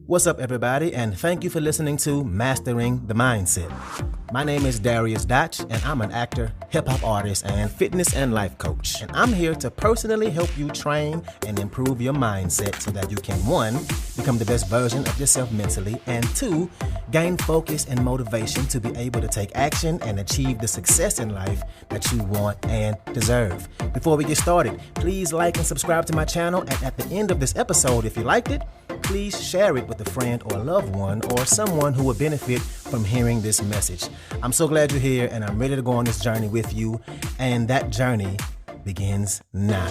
What's up, everybody, and thank you for listening to Mastering the Mindset. My name is Dariusdotch, and I'm an actor, hip-hop artist, and fitness and life coach. And I'm here to personally help you train and improve your mindset so that you can, 1, become the best version of yourself mentally, and 2, gain focus and motivation to be able to take action and achieve the success in life that you want and deserve. Before we get started, please like and subscribe to my channel, and at the end of this episode, if you liked it, please share it with a friend or a loved one or someone who would benefit from hearing this message. I'm so glad you're here, and I'm ready to go on this journey with you, and that journey begins now.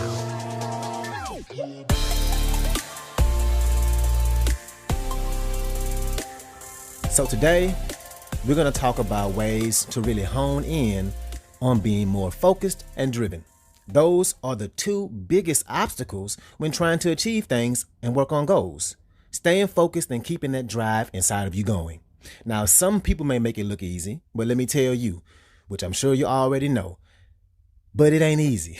So today, we're going to talk about ways to really hone in on being more focused and driven. Those are the 2 biggest obstacles when trying to achieve things and work on goals. Staying focused and keeping that drive inside of you going. Now, some people may make it look easy, but let me tell you, which I'm sure you already know, but it ain't easy,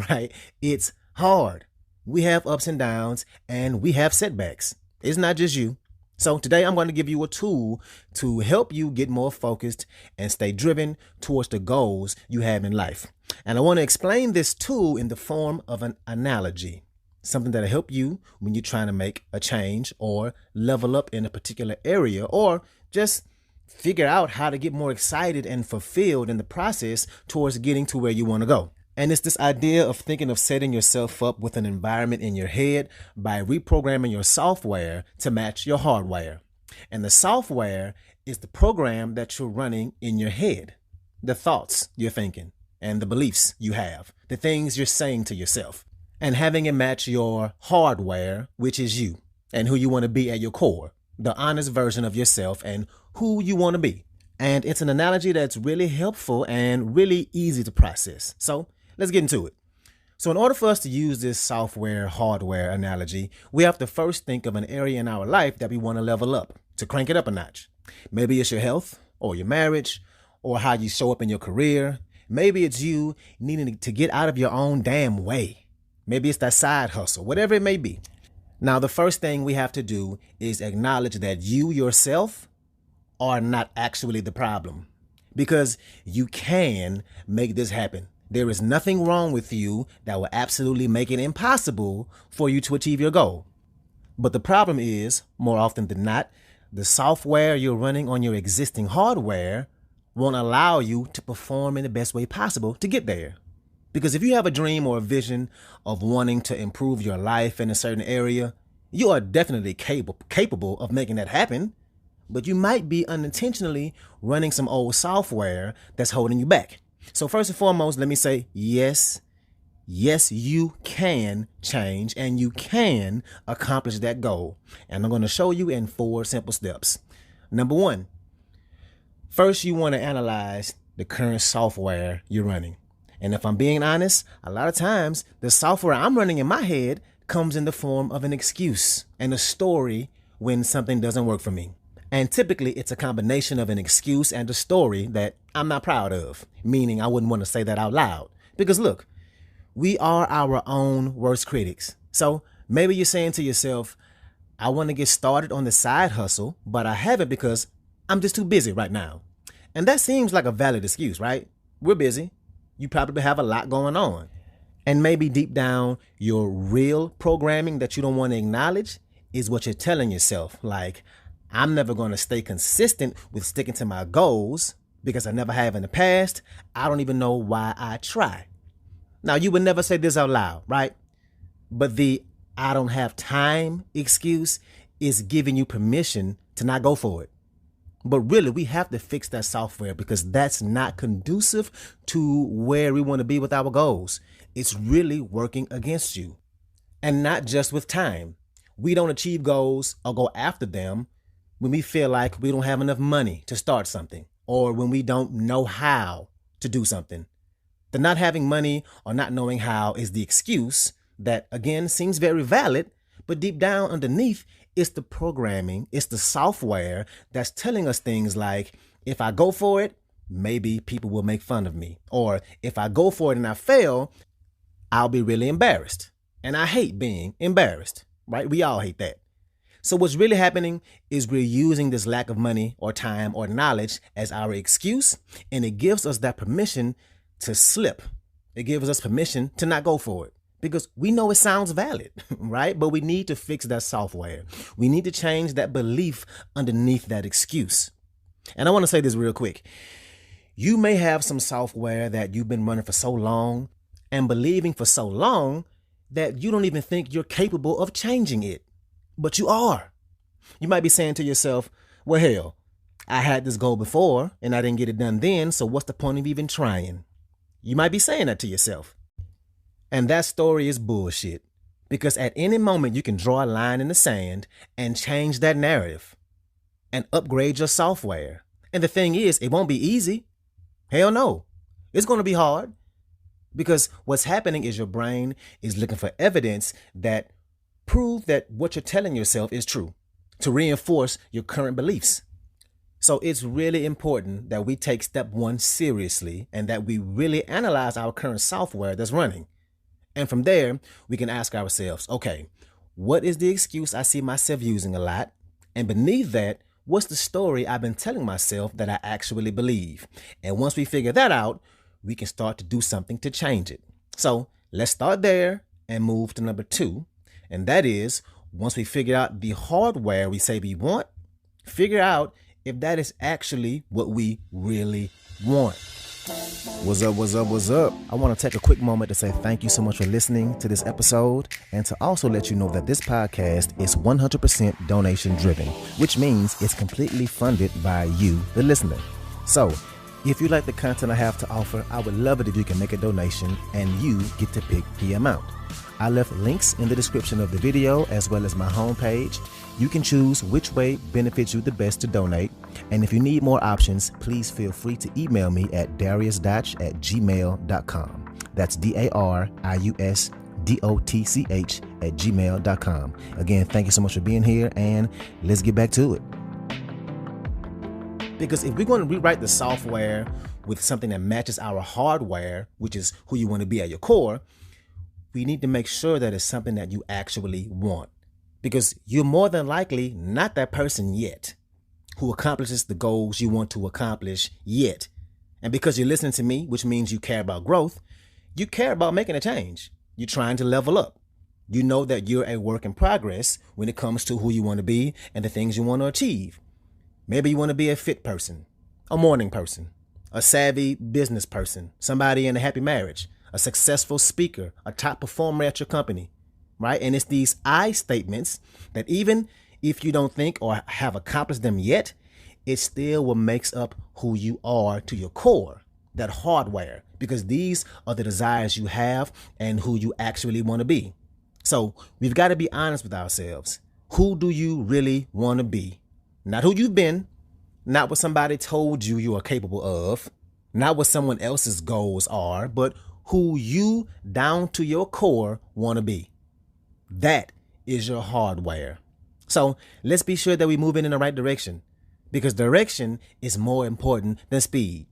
right? It's hard. We have ups and downs, and we have setbacks. It's not just you. So today I'm going to give you a tool to help you get more focused and stay driven towards the goals you have in life. And I want to explain this tool in the form of an analogy, something that'll help you when you're trying to make a change or level up in a particular area, or just figure out how to get more excited and fulfilled in the process towards getting to where you want to go. And it's this idea of thinking of setting yourself up with an environment in your head by reprogramming your software to match your hardware. And the software is the program that you're running in your head, the thoughts you're thinking and the beliefs you have, the things you're saying to yourself, and having it match your hardware, which is you and who you want to be at your core, the honest version of yourself and who you want to be. And it's an analogy that's really helpful and really easy to process. So let's get into it. So in order for us to use this software hardware analogy, we have to first think of an area in our life that we want to level up, to crank it up a notch. Maybe it's your health or your marriage or how you show up in your career. Maybe it's you needing to get out of your own damn way. Maybe it's that side hustle, whatever it may be. Now, the first thing we have to do is acknowledge that you yourself are not actually the problem, because you can make this happen. There is nothing wrong with you that will absolutely make it impossible for you to achieve your goal. But the problem is, more often than not, the software you're running on your existing hardware won't allow you to perform in the best way possible to get there. Because if you have a dream or a vision of wanting to improve your life in a certain area, you are definitely capable of making that happen. But you might be unintentionally running some old software that's holding you back. So first and foremost, let me say, yes, you can change and you can accomplish that goal. And I'm going to show you in 4 simple steps. Number 1, first you want to analyze the current software you're running. And if I'm being honest, a lot of times the software I'm running in my head comes in the form of an excuse and a story when something doesn't work for me. And typically it's a combination of an excuse and a story that I'm not proud of, meaning I wouldn't want to say that out loud. Because look, we are our own worst critics. So maybe you're saying to yourself, I want to get started on the side hustle, but I haven't because I'm just too busy right now. And that seems like a valid excuse, right? We're busy. You probably have a lot going on. And maybe deep down, your real programming that you don't want to acknowledge is what you're telling yourself. Like, I'm never going to stay consistent with sticking to my goals because I never have in the past. I don't even know why I try. Now, you would never say this out loud, right? But the I don't have time excuse is giving you permission to not go for it. But really, we have to fix that software because that's not conducive to where we want to be with our goals. It's really working against you. And not just with time. We don't achieve goals or go after them when we feel like we don't have enough money to start something, or when we don't know how to do something. The not having money or not knowing how is the excuse that, again, seems very valid, but deep down underneath, it's the programming, it's the software that's telling us things like, if I go for it, maybe people will make fun of me. Or if I go for it and I fail, I'll be really embarrassed. And I hate being embarrassed, right? We all hate that. So what's really happening is we're using this lack of money or time or knowledge as our excuse, and it gives us that permission to slip. It gives us permission to not go for it because we know it sounds valid, right? But we need to fix that software. We need to change that belief underneath that excuse. And I want to say this real quick. You may have some software that you've been running for so long and believing for so long that you don't even think you're capable of changing it. But you are. You might be saying to yourself, well, hell, I had this goal before and I didn't get it done then, so what's the point of even trying? You might be saying that to yourself. And that story is bullshit, because at any moment you can draw a line in the sand and change that narrative and upgrade your software. And the thing is, it won't be easy. Hell no. It's going to be hard, because what's happening is your brain is looking for evidence that prove that what you're telling yourself is true, to reinforce your current beliefs. So it's really important that we take step one seriously and that we really analyze our current software that's running. And from there, we can ask ourselves, okay, what is the excuse I see myself using a lot? And beneath that, what's the story I've been telling myself that I actually believe? And once we figure that out, we can start to do something to change it. So let's start there and move to number 2. And that is, once we figure out the hardware we say we want, figure out if that is actually what we really want. What's up, what's up, what's up? I want to take a quick moment to say thank you so much for listening to this episode, and to also let you know that this podcast is 100% donation driven, which means it's completely funded by you, the listener. So if you like the content I have to offer, I would love it if you can make a donation and you get to pick the amount. I left links in the description of the video as well as my homepage. You can choose which way benefits you the best to donate. And if you need more options, please feel free to email me at dariusdotch@gmail.com. That's dariusdotch@gmail.com. Again, thank you so much for being here, and let's get back to it. Because if we're going to rewrite the software with something that matches our hardware, which is who you want to be at your core, we need to make sure that it's something that you actually want. Because you're more than likely not that person yet who accomplishes the goals you want to accomplish yet. And because you're listening to me, which means you care about growth, you care about making a change. You're trying to level up. You know that you're a work in progress when it comes to who you want to be and the things you want to achieve. Maybe you want to be a fit person, a morning person, a savvy business person, somebody in a happy marriage, a successful speaker, a top performer at your company, right? And it's these I statements that even if you don't think or have accomplished them yet, it still what makes up who you are to your core, that hardware, because these are the desires you have and who you actually want to be. So we've got to be honest with ourselves. Who do you really want to be? Not who you've been, not what somebody told you you are capable of, not what someone else's goals are, but who you down to your core want to be. That is your hardware. So let's be sure that we move in the right direction, because direction is more important than speed.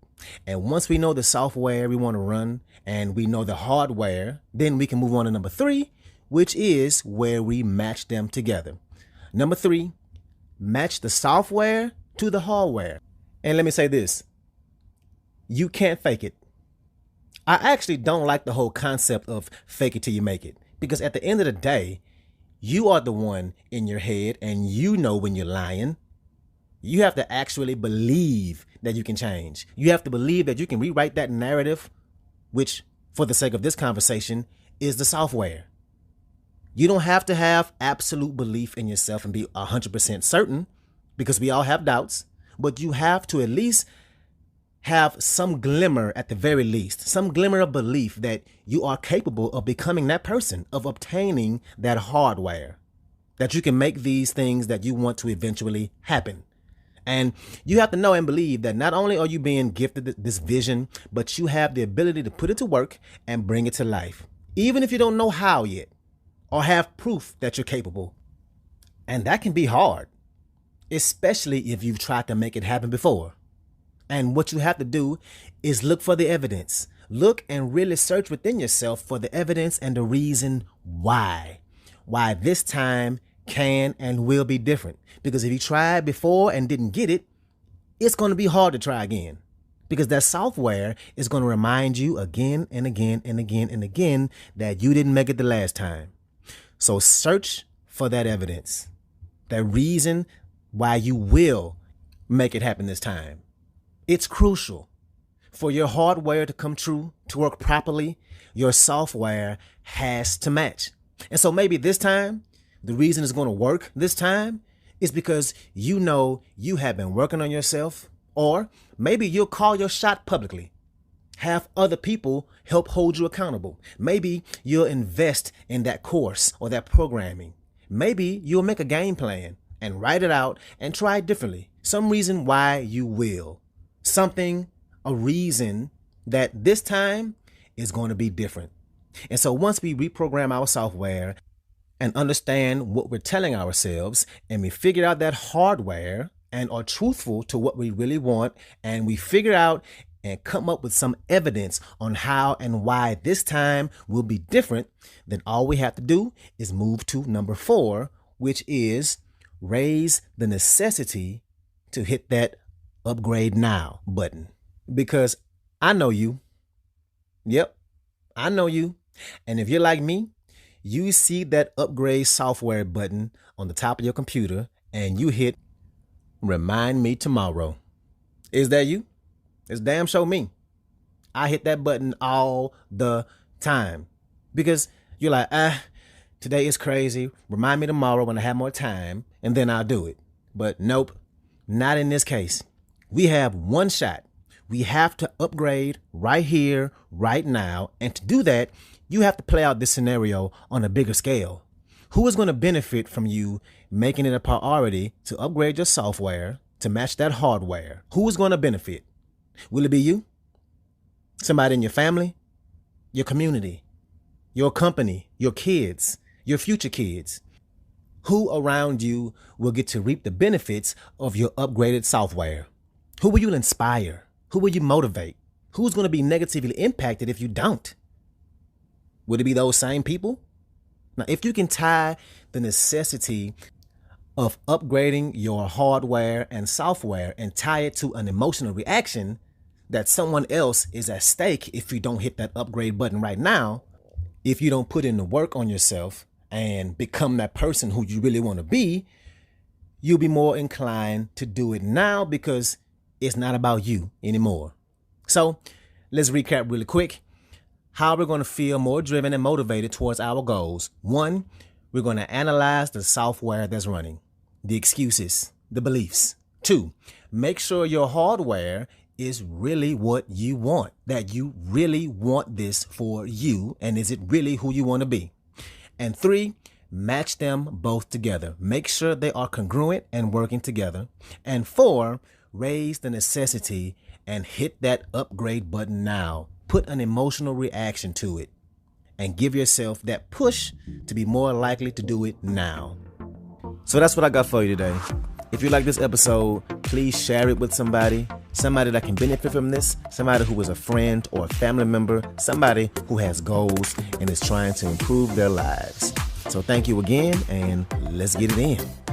And once we know the software we want to run and we know the hardware, then we can move on to number 3, which is where we match them together. Number 3, match the software to the hardware. And let me say this. You can't fake it. I actually don't like the whole concept of fake it till you make it, because at the end of the day, you are the one in your head and you know when you're lying. You have to actually believe that you can change. You have to believe that you can rewrite that narrative, which for the sake of this conversation is the software. You don't have to have absolute belief in yourself and be 100% certain, because we all have doubts, but you have to at least have some glimmer, at the very least, some glimmer of belief that you are capable of becoming that person, of obtaining that hardware, that you can make these things that you want to eventually happen. And you have to know and believe that not only are you being gifted this vision, but you have the ability to put it to work and bring it to life, even if you don't know how yet or have proof that you're capable. And that can be hard, especially if you've tried to make it happen before. And what you have to do is look for the evidence. Look and really search within yourself for the evidence and the reason why this time can and will be different. Because if you tried before and didn't get it, it's going to be hard to try again. Because that software is going to remind you again and again and again and again that you didn't make it the last time. So search for that evidence, that reason why you will make it happen this time. It's crucial. For your hardware to come true, to work properly, your software has to match. And so maybe this time, the reason it's going to work this time is because you know you have been working on yourself, or maybe you'll call your shot publicly. Have other people help hold you accountable. Maybe you'll invest in that course or that programming. Maybe you'll make a game plan and write it out and try it differently. Some reason why you will. A reason that this time is going to be different. And so once we reprogram our software and understand what we're telling ourselves, and we figure out that hardware and are truthful to what we really want, and we figure out and come up with some evidence on how and why this time will be different, then all we have to do is move to number 4, which is raise the necessity to hit that upgrade now button. Because I know you. Yep, I know you. And if you're like me, you see that upgrade software button on the top of your computer and you hit remind me tomorrow. Is that you? It's damn sure me. I hit that button all the time because you're like, today is crazy. Remind me tomorrow when I have more time and then I'll do it. But nope, not in this case. We have one shot. We have to upgrade right here, right now. And to do that, you have to play out this scenario on a bigger scale. Who is going to benefit from you making it a priority to upgrade your software to match that hardware? Who is going to benefit? Will it be you? Somebody in your family? Your community? Your company? Your kids? Your future kids? Who around you will get to reap the benefits of your upgraded software? Who will you inspire? Who will you motivate? Who's going to be negatively impacted if you don't? Would it be those same people? Now, if you can tie the necessity of upgrading your hardware and software and tie it to an emotional reaction that someone else is at stake if you don't hit that upgrade button right now, if you don't put in the work on yourself and become that person who you really want to be, you'll be more inclined to do it now because it's not about you anymore. So let's recap really quick. How we're going to feel more driven and motivated towards our goals. 1, we're going to analyze the software that's running, the excuses, the beliefs. 2, make sure your hardware is really what you want, that you really want this for you, and is it really who you want to be? And 3, match them both together. Make sure they are congruent and working together. And 4, raise the necessity and hit that upgrade button now. Put an emotional reaction to it and give yourself that push to be more likely to do it now. So that's what I got for you today. If you like this episode, please share it with somebody that can benefit from this, somebody who is a friend or a family member, somebody who has goals and is trying to improve their lives. So thank you again, and let's get it in.